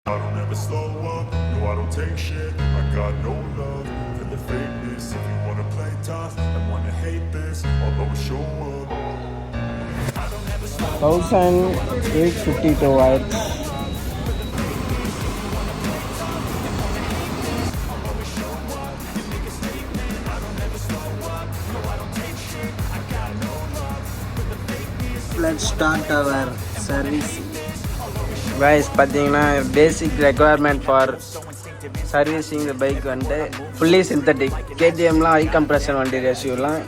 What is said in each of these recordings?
I don't ever slow up, no I don't take shit. I got no love for the fakeness. If you wanna play tough and wanna hate this, I'll always show up. 1852 watts. Let's start our service. Guys, பார்த்தீங்கன்னா பேசிக் requirement for servicing இந்த bike வந்து fully synthetic. கேடிஎம்லாம் high compression வண்டி ரேஷியோலாம்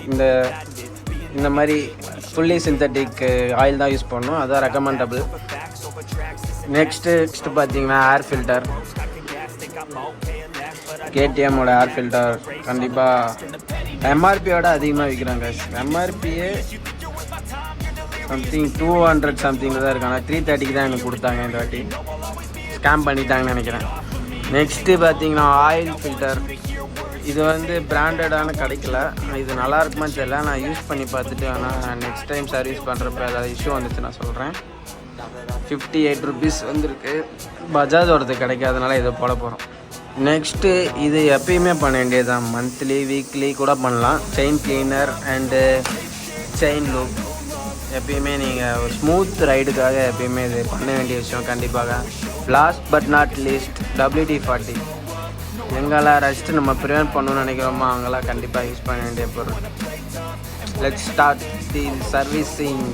இந்த மாதிரி fully synthetic oil தான் use பண்ணணும், அதுதான் recommendable. Next பார்த்தீங்கன்னா ஏர் ஃபில்டர். கேடிஎம்மோட ஏர் ஃபில்டர் கண்டிப்பாக எம்ஆர்பியோட அதிகமாக விற்கிறாங்க. எம்ஆர்பியே சம்திங் 200 சம்திங் தான் இருக்கு. ஆனால் 330 தான் எனக்கு கொடுத்தாங்க. இந்த வாட்டி ஸ்கேம் பண்ணிட்டாங்கன்னு நினைக்கிறேன். நெக்ஸ்ட்டு பார்த்தீங்கன்னா ஆயில் ஃபில்டர். இது வந்து பிராண்டடான கிடைக்கல. இது நல்லா இருக்குமான்னு தெரியல. நான் யூஸ் பண்ணி பார்த்துட்டு ஆனால் நெக்ஸ்ட் டைம் சர்வீஸ் பண்ணுறப்ப ஏதாவது இஷ்யூ வந்துச்சு நான் சொல்கிறேன். 58 ருபீஸ் வந்துருக்கு. பஜாஜோடது கிடைக்காதனால இதை போட போகிறோம். நெக்ஸ்ட்டு இது எப்பயுமே பண்ண வேண்டியது தான். மந்த்லி வீக்லி கூட பண்ணலாம். Chain cleaner and chain loop எப்பயுமே நீங்கள் ஒரு ஸ்மூத் ரைடுக்காக எப்பயுமே இது பண்ண வேண்டிய விஷயம் கண்டிப்பாக. Last but not least WD-40. எங்கெல்லாம் ரஸ்ட்டு நம்ம ப்ரிவென்ட் பண்ணணும்னு நினைக்கிறோமோ அங்கெல்லாம் கண்டிப்பாக யூஸ் பண்ண வேண்டிய பொருள். Let's start the servicing.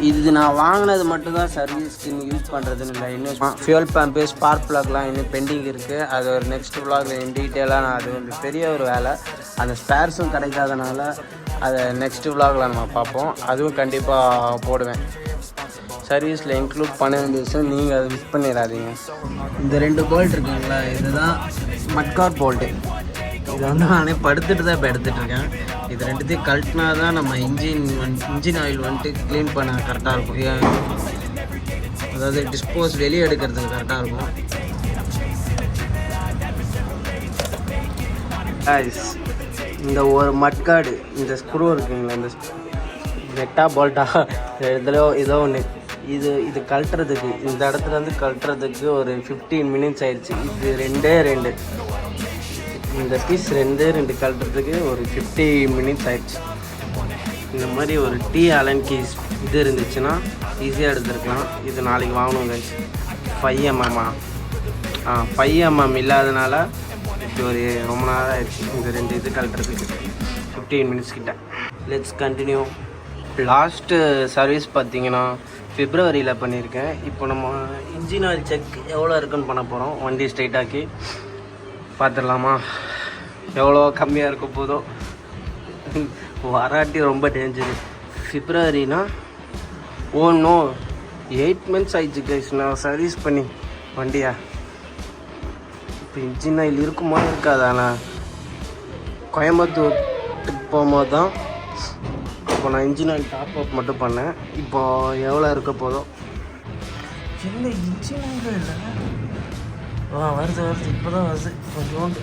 இது நான் வாங்கினது மட்டும்தான் சர்வீஸ்க்கு இன்னும் யூஸ் பண்ணுறதுன்னு இல்லை. இன்னும் ஃபியூல் பம்பு ஸ்பார்க் ப்ளக்லாம் இன்னும் பெண்டிங் இருக்குது. அது ஒரு நெக்ஸ்ட் விலாகில் இன் டீட்டெயிலாக நான் அது வந்து பெரிய ஒரு வேலை. அந்த ஸ்பேர்ஸும் கிடைக்காதனால அதை நெக்ஸ்ட் விலாகில் நம்ம பார்ப்போம். அதுவும் கண்டிப்பாக போடுவேன். சர்வீஸில் இன்க்ளூட் பண்ண வேண்டிய விஷயம் நீங்கள் அதை மிஸ் பண்ணிடாதீங்க. இந்த 2 போல்ட் இருக்குங்களா, இதுதான் மட்கார் போல்ட்டு. இது வந்து நானே படுத்துட்டு தான் இப்போ எடுத்துகிட்ருக்கேன். இது ரெண்டுத்தையும் கழட்டினா தான் நம்ம இன்ஜின் ஆயில் வந்துட்டு க்ளீன் பண்ண கரெக்டாக இருக்கும். அதாவது டிஸ்போஸ் வெளியே எடுக்கிறதுக்கு கரெக்டாக இருக்கும். இந்த ஒரு மட்கார்டு, இந்த ஸ்க்ரூ இருக்குங்களா, இந்த நெட்டா போல்ட்டா இதில் ஏதோ ஒன்று இது கழட்டுறதுக்கு இந்த இடத்துல வந்து கழட்டுறதுக்கு ஒரு 15 மினிட்ஸ் ஆயிடுச்சு. இது 2 இந்த பீஸ் 2 கழட்டுறதுக்கு ஒரு 50 மினிட்ஸ் ஆயிடுச்சு. இந்த மாதிரி ஒரு அலன் கீஸ் இது இருந்துச்சுன்னா ஈஸியாக எடுத்துருக்கலாம். இது நாளைக்கு வாங்கணுங்க. 5mm 5mm இல்லாதனால இது ஒரு ரொம்ப நேரம் ஆயிடுச்சு. இந்த 2 இது கழட்டுறதுக்கு 15 மினிட்ஸ் கிட்ட. Let's continue. லாஸ்ட்டு சர்வீஸ் பார்த்தீங்கன்னா பிப்ரவரியில் பண்ணியிருக்கேன். இப்போ நம்ம இன்ஜின் ஆயில் செக் எவ்வளோ இருக்குன்னு பண்ண போகிறோம். வண்டி ஸ்ட்ரைட்டாக்கி பார்த்துடலாமா? எவ்வளோ கம்மியாக இருக்க போதோ. வராட்டி ரொம்ப டேஞ்சரு. பிப்ரவரினா நோ 8 மந்த்ஸ் ஆயிடுச்சு கைஸ் நான் சர்வீஸ் பண்ணி வண்டியா. இப்போ இன்ஜின் ஆயில் இருக்குமா இருக்காதாண்ணா? கோயம்புத்தூர் ட்ரிப் போகும்போது தான் இப்போ நான் இன்ஜின் ஆயில் டாப் அப் மட்டும் பண்ணேன். இப்போ எவ்வளோ இருக்க போதோ. என்ன இன்ஜின் ஆயில் இல்லை? வருது இப்போ தான் வருது. கொஞ்சோண்டு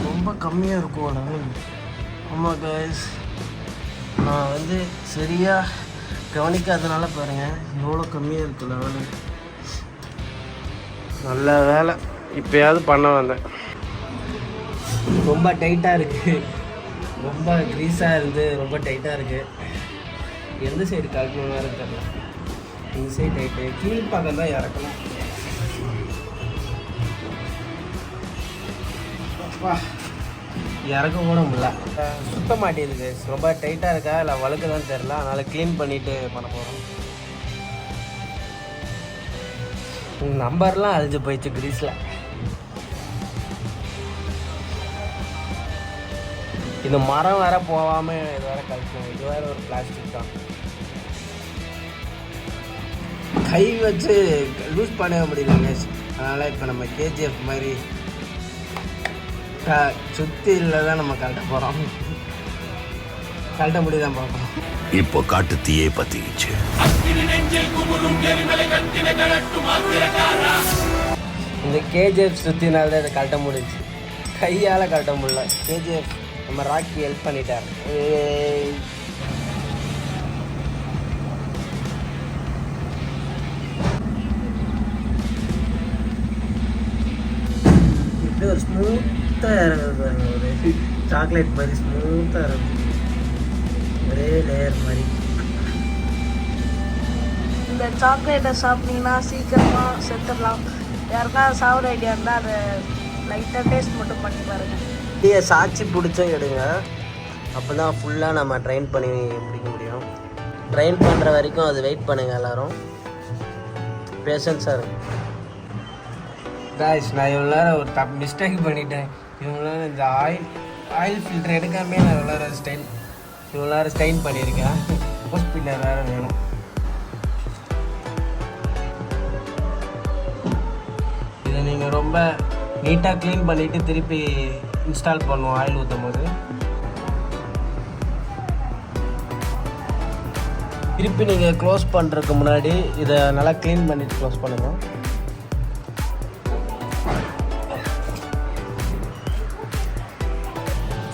ரொம்ப கம்மியாக இருக்கும் லெவல். ஆமாம் கைஸ், நான் வந்து சரியாக கவனிக்காதனால பாருங்கள் எவ்வளோ கம்மியாக இருக்குது லெவலு. நல்ல வேலை இப்போயாவது பண்ண வந்தேன். ரொம்ப டைட்டாக இருக்குது, ரொம்ப க்ரீஸாக இருந்து ரொம்ப டைட்டாக இருக்குது. எந்த சைடு கழட்டணும் வேறு தெரியல. இந்த சைடு டைட்டு கீழ் பக்கம் தான் இறக்கணும். அப்பா இறக்க கூட முடியல. சுத்த மாட்டேங்குது. ரொம்ப டைட்டாக இருக்கா இல்லை வழுக்க தான் தெரில. அதனால் க்ளீன் பண்ணிவிட்டு பண்ண போகிறோம். நம்பர்லாம் அழிஞ்சு போயிடுச்சு க்ரீஸில். இந்த மரம் வேற போகாமல் இது வேற கழிக்கணும். இது வேற ஒரு பிளாஸ்டிக் தான். கை வச்சு லூஸ் பண்ணவே முடியல. அதனால் இப்போ நம்ம KGF மாதிரி சுத்தியில் தான் நம்ம கழட்ட போகிறோம். கழட்ட முடியுதான் பார்ப்போம். இப்போ காட்டு தீயே பத்திச்சு. இந்த KGF சுத்தினால்தான் இதை கழட்ட முடிஞ்சு. கையால் கழட்ட முடியல. KGF நம்ம ராக்கி ஹெல்ப் பண்ணிட்டார். ஸ்மூத்தாக இறங்குது பாருங்க, ஒரு சாக்லேட் மாதிரி ஸ்மூத்தாக இறங்குது, ஒரே லேயர் மாதிரி. இந்த சாக்லேட்டை சாப்பிட்டீங்கன்னா சீக்கிரமாக செத்துடலாம். யாருக்கா சாப்பிட ஐடியா இருந்தால் அதை லைட்டாக டேஸ்ட் மட்டும் பண்ணி பாருங்கள். இப்படியே சாட்சி பிடிச்சும் எடுங்க, அப்போ தான் ஃபுல்லாக நம்ம ட்ரைன் பண்ணி முடிக்க முடியும். ட்ரைன் பண்ணுற வரைக்கும் அது வெயிட் பண்ணுங்கள் எல்லோரும், பேஷன்ஸாக இருக்கும். காய்ஸ், நான் இவ்வளோ நேரம் ஒரு மிஸ்டேக் பண்ணிட்டேன். இவ்வளோ நேரம் இந்த ஆயில் ஃபில்டர் எடுக்காமே நான் இவ்வளோ நேரம் இவ்வளோ நேரம் ஸ்டைன் பண்ணியிருக்கேன். போஸ்ட் பின்னர் வேறு வேணும். இதை நீங்கள் ரொம்ப நீட்டாக க்ளீன் பண்ணிவிட்டு திருப்பி இன்ஸ்டால் பண்ணுவோம் ஆயில் ஊற்றும் போது. திருப்பி நீங்கள் க்ளோஸ் பண்ணுறதுக்கு முன்னாடி இதை நல்லா க்ளீன் பண்ணிவிட்டு க்ளோஸ் பண்ணுங்கள்.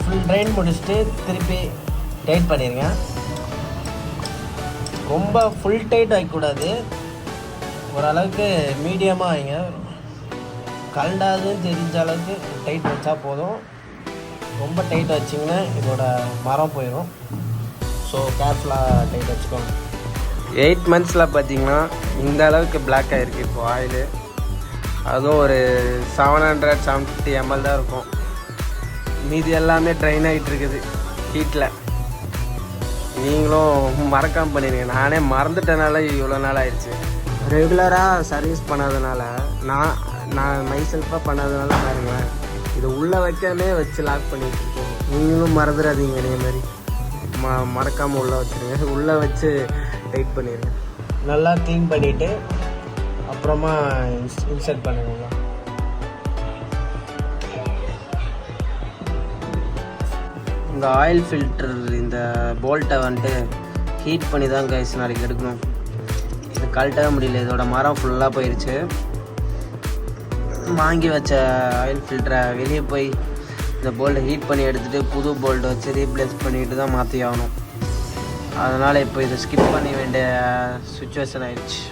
ஃபுல் ட்ரைன் முடிச்சுட்டு திருப்பி டைட் பண்ணிடுங்க. ரொம்ப ஃபுல் டைட் ஆகக்கூடாது, ஓரளவுக்கு மீடியமாக வைங்க. கலண்டாதுன்னு தெரிஞ்ச அளவுக்கு டைட் வச்சா போதும். ரொம்ப டைட் வச்சிங்கன்னா இதோட மரம் போயிடும். ஸோ கேர்ஃபுல்லாக டைட் வச்சுக்கோங்க. 8 monthஸில் பார்த்தீங்கன்னா இந்த அளவுக்கு பிளாக் ஆகிருக்கு இப்போ ஆயிலு. அதுவும் ஒரு 750 ml தான் இருக்கும். மீதி எல்லாமே ட்ரைன் ஆகிட்டு இருக்குது ஹீட்டில். நீங்களும் மறக்காமல் பண்ணிடுங்க. நானே மறந்துட்டனால இவ்வளோ நாள் ஆயிடுச்சு. ரெகுலராக சர்வீஸ் பண்ணாதனால நான் மைசெல்ஃபாக பண்ணாதனால பாருங்களேன், இதை உள்ளே வைக்காமே வச்சு லாக் பண்ணிட்டு இருக்கோம். நீங்களும் மறந்துடாதீங்க, இதே மாதிரி மறக்காமல் உள்ளே வச்சுருங்க. உள்ளே வச்சு டைட் பண்ணிடுங்க. நல்லா க்ளீன் பண்ணிவிட்டு அப்புறமா இன்சர்ட் பண்ணுங்க. இந்த ஆயில் ஃபில்டர் இந்த போல்ட்டை வந்துட்டு ஹீட் பண்ணி தான் கைஸ் நாளைக்கு எடுக்கணும். இது கழட்டவே முடியல, இதோட மரம் ஃபுல்லாக போயிடுச்சு. வாங்கி வச்ச ஆயில் ஃபில்டரை வெளியே போய் இந்த போல்ட்டை ஹீட் பண்ணி எடுத்துகிட்டு புது போல்ட்டை வச்சு ரீப்ளேஸ் பண்ணிட்டு தான் மாற்றி ஆகணும். அதனால் இப்போ இதை ஸ்கிப் பண்ண வேண்டிய சுச்சுவேஷன் ஆயிடுச்சு.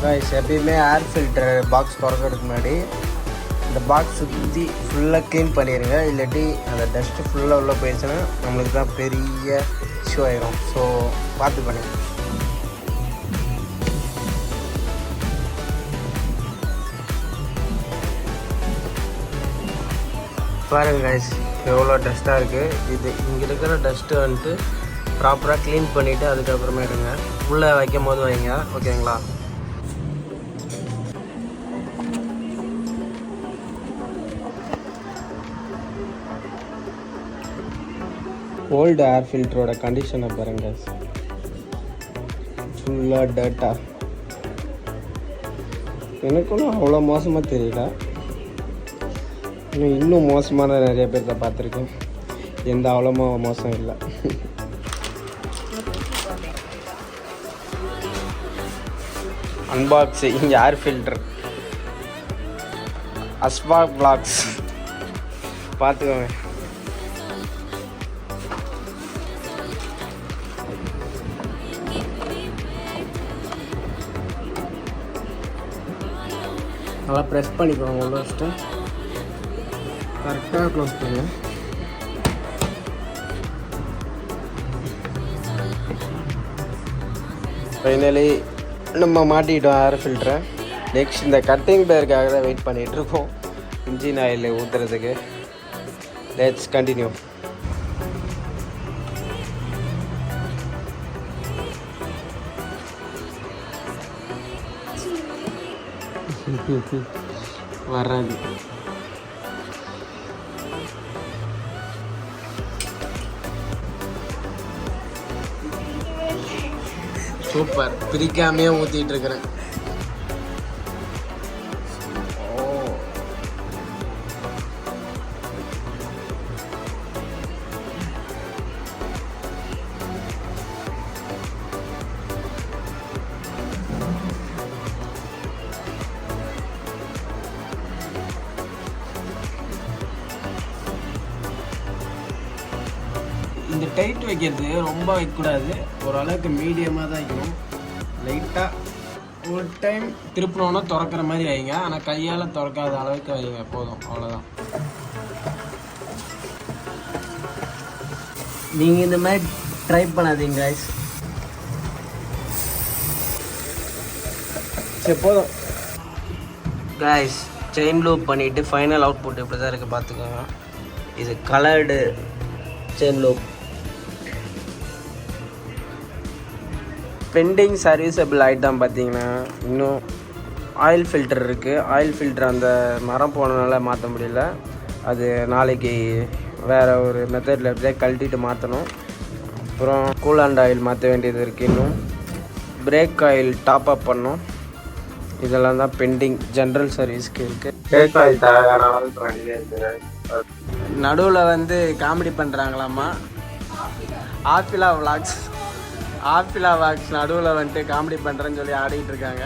கைஸ், எப்பயுமே ஏர் ஃபில்டர் பாக்ஸ் திறக்கிறதுக்கு முன்னாடி இந்த பாக்ஸ் சுற்றி ஃபுல்லாக க்ளீன் பண்ணிடுங்க. இல்லாட்டி அந்த டஸ்ட்டு ஃபுல்லாக உள்ளே போயிடுச்சுன்னா நம்மளுக்கு தான் பெரிய இஷ்யூ ஆகிடும். ஸோ பார்த்து பண்ணுங்க. பாருங்கள் கைஸ், எவ்வளோ டஸ்ட்டாக இருக்குது. இது இங்கே இருக்கிற டஸ்ட்டு வந்துட்டு ப்ராப்பராக க்ளீன் பண்ணிவிட்டு அதுக்கப்புறமே எடுங்க. உள்ளே வைக்கும் போது வைங்க, ஓகேங்களா? ஓல்டு ஏர் ஃபில்டரோட கண்டிஷனை பாருங்கள், ஃபுல்லாக டர்ட்டா. எனக்கும் அவ்வளோ மோசமாக தெரியல, இன்னும் மோசமான நிறைய பேர்த்த பார்த்துருக்கேன். எந்த அவ்வளோமா மோசம் இல்லை. Unboxing air filter Ashwak blocks பார்த்துக்கோங்க. நல்லா ப்ரெஸ் பண்ணிக்கோங்க. உள்ள வச்சுட்டு கரெக்டாக க்ளோஸ் பண்ணுங்க. ஃபைனலி நம்ம மாட்டிக்கிட்டோம் ஏர் ஃபில்டரை. நெக்ஸ்ட் இந்த கட்டிங் பேருக்காக தான் வெயிட் பண்ணிகிட்ருக்கோம் இன்ஜின் ஆயில் ஊற்றுறதுக்கு. Let's continue. வராது. சூப்பர், பிரிக்காமையே ஊற்றிட்டு இருக்கிறேன். டைட் வைக்கிறது ரொம்ப வைக்கக்கூடாது, ஓரளவுக்கு மீடியமாக தான் வைக்கணும். லைட்டாக ஒரு டைம் திருப்பினோன்னா திறக்கிற மாதிரி வைங்க, ஆனால் கையால் திறக்காத அளவுக்கு வைங்க, போதும், அவ்வளோதான். நீங்கள் இந்த மாதிரி ட்ரை பண்ணாதீங்க guys. சரி போதும் guys. செயின் லூப் பண்ணிவிட்டு ஃபைனல் அவுட்புட் இப்படி தான் இருக்குது, பார்த்துக்கோங்க. இது coloured chain loop. Pending serviceable item பார்த்தீங்கன்னா இன்னும் ஆயில் ஃபில்டர் இருக்குது. ஆயில் ஃபில்டர் அந்த மரம் போனதுனால மாற்ற முடியல, அது நாளைக்கு வேறு ஒரு மெத்தடில் அப்படியே கழட்டிட்டு மாற்றணும். அப்புறம் கூலாண்ட் ஆயில் மாற்ற வேண்டியது இருக்குது. இன்னும் பிரேக் ஆயில் டாப் அப் பண்ணணும். இதெல்லாம் தான் பெண்டிங் ஜென்ரல் சர்வீஸ்க்கு இருக்குது. பிரேக் ஆயில் தேவையான அளவுக்கு வண்டியே இருக்குது. நடுவில் வந்து காமெடி பண்ணுறாங்களாம்மா, ஆப்பிளா வாக்ஸ் நடுவில் வந்துட்டு காமெடி பண்ணுறேன்னு சொல்லி ஆடிக்கிட்டு இருக்காங்க.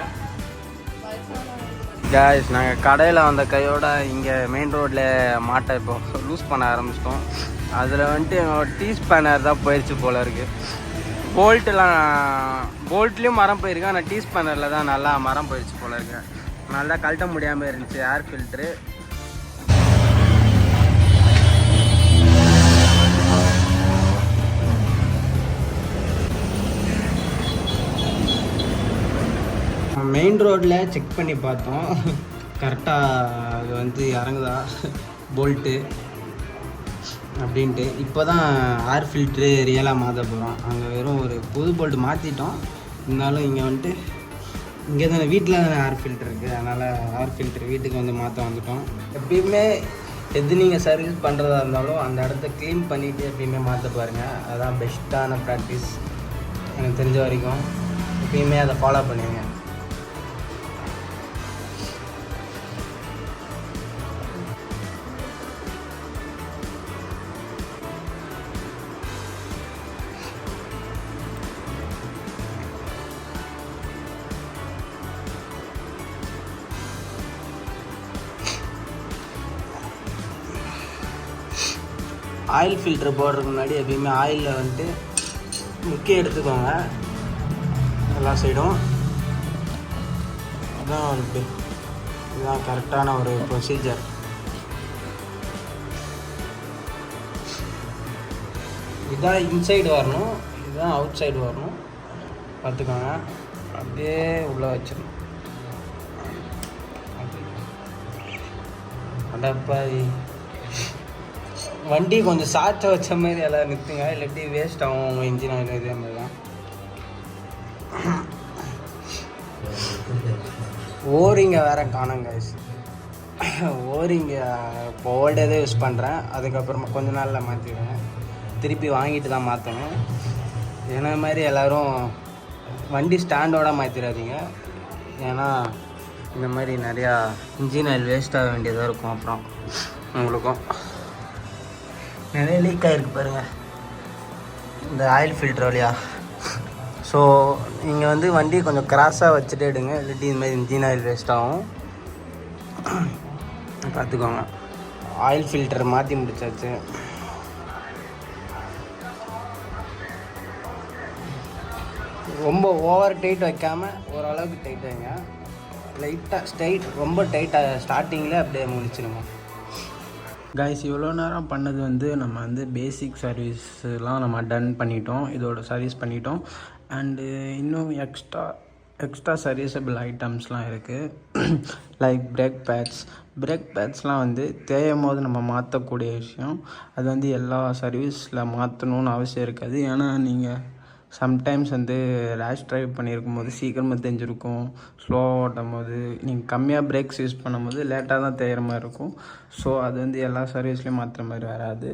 guys, நாங்கள் கடையில் வந்த கையோட இங்கே மெயின் ரோட்டில் மாட்டை இப்போ லூஸ் பண்ண ஆரம்பிச்சிட்டோம். அதில் வந்துட்டு எங்களோட டீ ஸ்பேனர் தான் போயிடுச்சு போல் இருக்குது. போல்ட்லேயும் மரம் போயிருக்கு, ஆனால் டீ ஸ்பேனரில் தான் நல்லா மரம் போயிடுச்சு போல் இருக்கு. நல்லா கழட்ட முடியாமல் இருந்துச்சு ஏர் ஃபில்ட்ரு. மெயின் ரோட்டில் செக் பண்ணி பார்த்தோம், கரெக்டாக அது வந்து இறங்குதா போல்ட்டு அப்படின்ட்டு. இப்போ தான் ஏர் ஃபில்ட்ரு ரியலாக மாற்ற போகிறோம். அங்கே வெறும் ஒரு புது போல்ட்டு மாற்றிட்டோம், இருந்தாலும் இங்கே வந்துட்டு இங்கே தானே வீட்டில் தானே ஏர் ஃபில்ட்ரு இருக்குது, அதனால் ஏர் ஃபில்ட்ரு வீட்டுக்கு வந்து மாற்ற வந்துட்டோம். எப்பயுமே எது நீங்கள் சர்வீஸ் பண்ணுறதா இருந்தாலும் அந்த இடத்த க்ளீன் பண்ணிவிட்டு எப்பயுமே மாற்ற பாருங்கள், அதுதான் பெஸ்ட்டான ப்ராக்டிஸ் எனக்கு தெரிஞ்ச வரைக்கும். எப்பயுமே அதை ஃபாலோ பண்ணுவீங்க. ஆயில் ஃபில்ட்ரு போடுறதுக்கு முன்னாடி எப்பயுமே ஆயிலில் வந்துட்டு முக்கிய எடுத்துக்கோங்க எல்லா சைடும். அதுதான் வந்துட்டு இதுதான் கரெக்டான ஒரு ப்ரொசீஜர். இதுதான் இன்சைடு வரணும், இதுதான் அவுட் சைடு வரணும், பார்த்துக்கோங்க. அப்படியே உள்ளே வச்சிடணும். அடப்பாதி வண்டி கொஞ்சம் சாச்ச வச்ச மாதிரி எல்லாம் நிறுத்துங்க, இல்லாட்டி வேஸ்ட் ஆகும் உங்கள் இன்ஜின் ஆயில். இதே மாதிரி தான் ஓரிங்க வேறு காணுங்க. ஓரிங்க இப்போ ஓல்டேதே யூஸ் பண்ணுறேன், அதுக்கப்புறமா கொஞ்ச நாளில் மாற்றிடுவேன். திருப்பி வாங்கிட்டு தான் மாற்றணும். என்ன மாதிரி எல்லோரும் வண்டி ஸ்டாண்டோடு மாற்றிடாதீங்க, ஏன்னா இந்த மாதிரி நிறையா இன்ஜின் ஆயில் வேஸ்ட் ஆக வேண்டியதாக இருக்கும். அப்புறம் உங்களுக்கும் நிறைய லீக் ஆகிருக்கு பாருங்கள் இந்த ஆயில் ஃபில்டர் வழியா. ஸோ நீங்கள் வந்து வண்டி கொஞ்சம் கிராஸாக வச்சுட்டே எடுங்க, இல்லாட்டி இது மாதிரி இன்ஜின் ஆயில் வேஸ்ட் ஆகும், பார்த்துக்கோங்க. ஆயில் ஃபில்டர் மாற்றி முடிச்சாச்சு. ரொம்ப ஓவர் டைட் வைக்காமல் ஓரளவுக்கு டைட் வைங்க. லைட்டாக ரொம்ப டைட்டாக ஸ்டார்டிங்கில் அப்படியே முடிச்சிடுங்க. கைஸ், இவ்வளோ நேரம் பண்ணது வந்து நம்ம வந்து பேசிக் சர்வீஸ்லாம் நம்ம டன் பண்ணிட்டோம், இதோட சர்வீஸ் பண்ணிட்டோம். அண்டு இன்னும் எக்ஸ்ட்ரா சர்வீஸபிள் ஐட்டம்ஸ்லாம் இருக்குது. லைக் பிரேக் பேட்ஸ்லாம் வந்து தேயும் போது நம்ம மாற்றக்கூடிய விஷயம். அது வந்து எல்லா சர்வீஸில் மாற்றணுன்னு அவசியம் இருக்காது. ஏன்னா நீங்கள் சம்டைம்ஸ் வந்து ரேஷ் ட்ரைவ் பண்ணியிருக்கும் போது சீக்கிரமாக தெரிஞ்சிருக்கும், ஸ்லோவாக ஓட்டும் போது நீங்கள் கம்மியாக பிரேக்ஸ் யூஸ் பண்ணும்போது லேட்டாக தான் தேயிற மாதிரி இருக்கும். ஸோ அது வந்து எல்லா சர்வீஸ்லேயும் மாற்றுற மாதிரி வராது,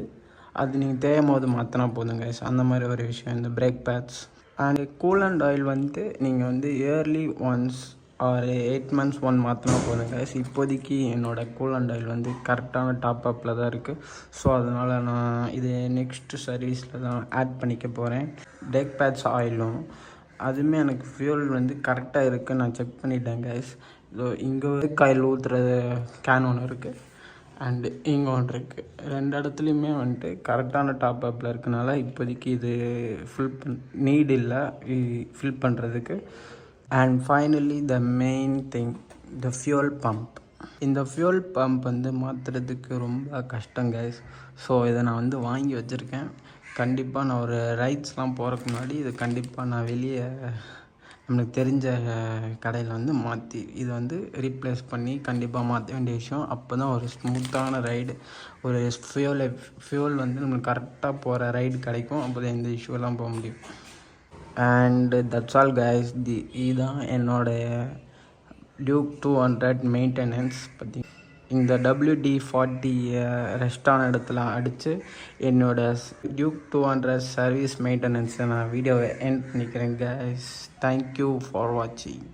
அது நீங்கள் தேயும் போது மாற்றினா போதும் கைஸ். அந்த மாதிரி ஒரு விஷயம் இந்த break bats. And coolant oil வந்து நீங்கள் வந்து இயர்லி ஒன்ஸ் ஒரு 8 months 1 மாற்றினா போதும் கைஸ். இப்போதைக்கு என்னோடய கூலண்ட் ஆயில் வந்து கரெக்டான டாப் அப்பில் தான் இருக்குது. ஸோ அதனால் நான் இது நெக்ஸ்ட்டு சர்வீஸில் தான் ஆட் பண்ணிக்க போகிறேன். பிரேக் பேட்ஸ் ஆயிலும் அதுவுமே எனக்கு ஃபியூல் வந்து கரெக்டாக இருக்குது, நான் செக் பண்ணிட்டேன் கைஸ். இதோ இங்கே வந்து ஆயில் ஊற்றுறது கேன் ஒன்று இருக்குது, அண்டு இங்கே ஒன்று இருக்குது. 2 இடத்துலையுமே வந்துட்டு கரெக்டான டாப் அப்பில் இருக்கனால இப்போதைக்கு இது நீட் இல்லை ஃபில் பண்ணுறதுக்கு. And finally the main thing, the fuel pump. இந்த ஃபியூல் பம்ப் வந்து மாற்றுறதுக்கு ரொம்ப கஷ்டம் கைஸ். ஸோ இதை நான் வந்து வாங்கி வச்சுருக்கேன். கண்டிப்பாக நான் ஒரு ரைட்ஸ்லாம் போகிறதுக்கு முன்னாடி இது கண்டிப்பாக நான் வெளியே நம்மளுக்கு தெரிஞ்ச கடையில் வந்து மாற்றி இதை வந்து ரீப்ளேஸ் பண்ணி கண்டிப்பாக மாற்ற வேண்டிய விஷயம். அப்போ தான் ஒரு ஸ்மூத்தான ரைடு, ஒரு ஃபியூல் வந்து நம்மளுக்கு கரெக்டாக போகிற ரைடு கிடைக்கும். அப்போ தான் எந்த இஷ்யூலாம் போக முடியும். And that's all guys. இதுதான் என்னோடய டியூக் 200 மெயின்டெனன்ஸ் பற்றி. இந்த WD-40 ரெஸ்டான இடத்துல அடித்து என்னோடய டியூக் 200 சர்வீஸ் மெயின்டெனன்ஸை நான் வீடியோவை எண்ட் பண்ணிக்கிறேன் கைஸ். தேங்க்யூ ஃபார் வாட்சிங்.